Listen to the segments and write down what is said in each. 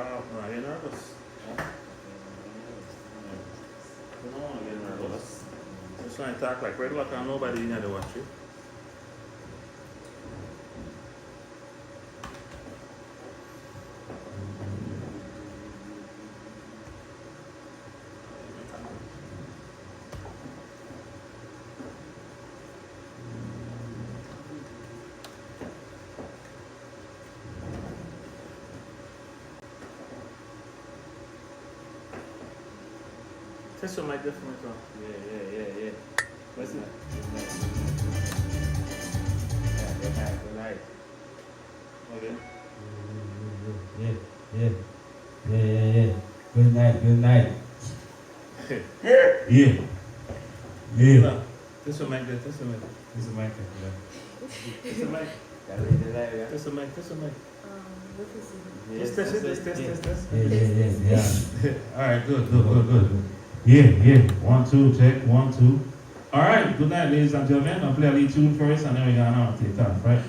talk. No, you're nervous. You don't want to get nervous. Just trying to talk like regular because nobody in there to watch you. Test your mic different. Yeah. What's it? Good night. Okay. Yeah. Good night. Yeah. No. Test your mic there. Test your mic. This is my mic. Test your mic. Gotta leave it there, yeah. Test your mic. Test your mic. What is it? Just test it. Test. Yeah. All right, good. Yeah. 1, 2, check. 1, 2. All right, good night, ladies and gentlemen. I'll play a lead tune first, and then we're gonna take it off, right?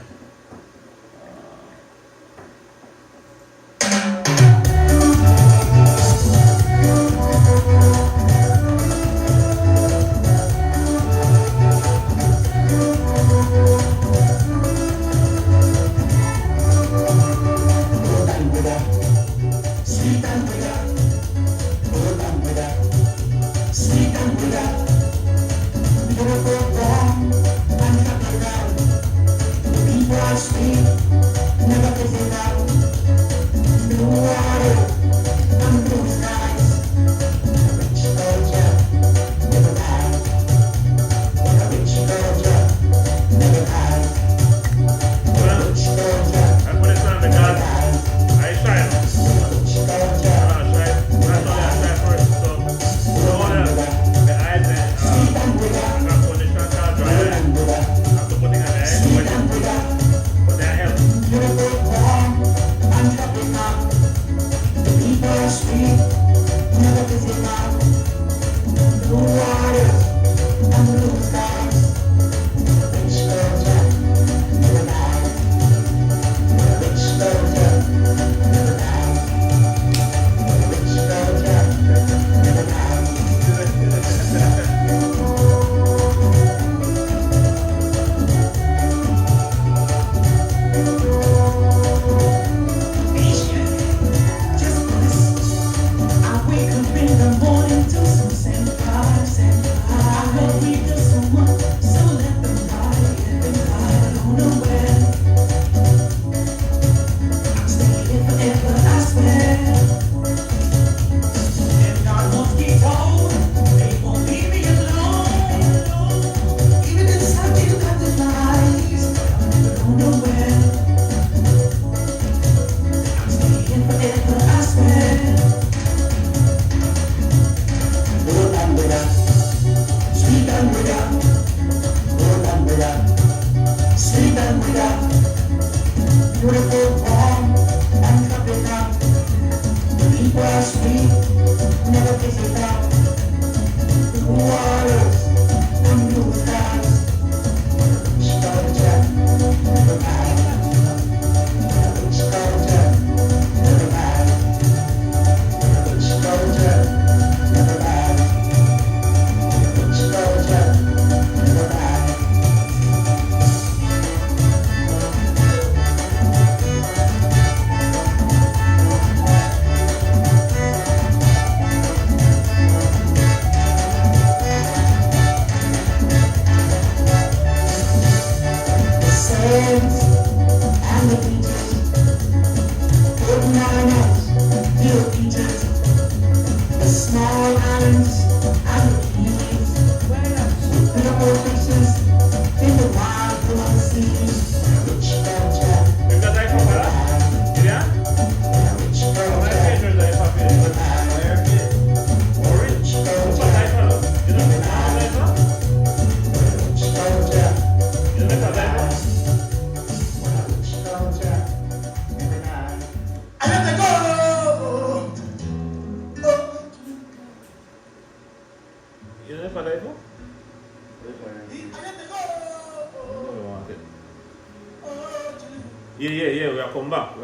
Yeah, we'll come back.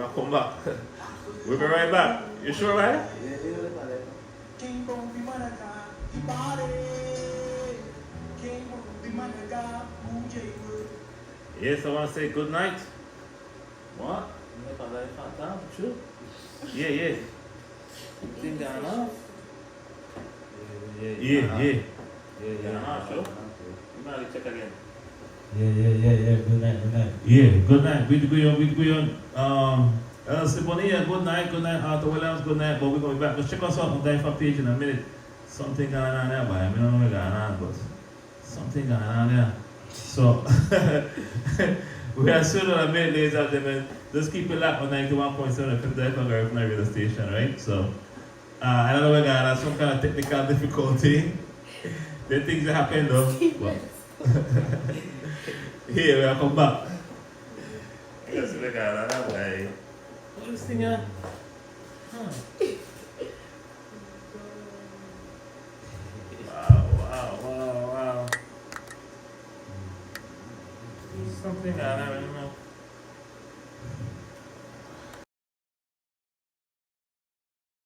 We'll be right back. You sure, right? Yes, I want to say good night. What? Sure. Yeah, yeah. Thing going on? Yeah. Sure. You might check again. Yeah. Good night. Yeah, good night. We on Sibonia, good night, Arthur Williams, good night, but we're going to be back. Let's check us out on the DYFA page in a minute. Something going on there, but I don't know what's going on, but something going on there. So, we are soon on a minute, ladies and gentlemen. Just keep it locked on 91.7 FM DYFA Garifuna radio station, right? So, I don't know what's going on, some kind of technical difficulty. The things that happen though. But here we are come back. Yes, we got that way. What's this thing here? Wow. Something I don't remember.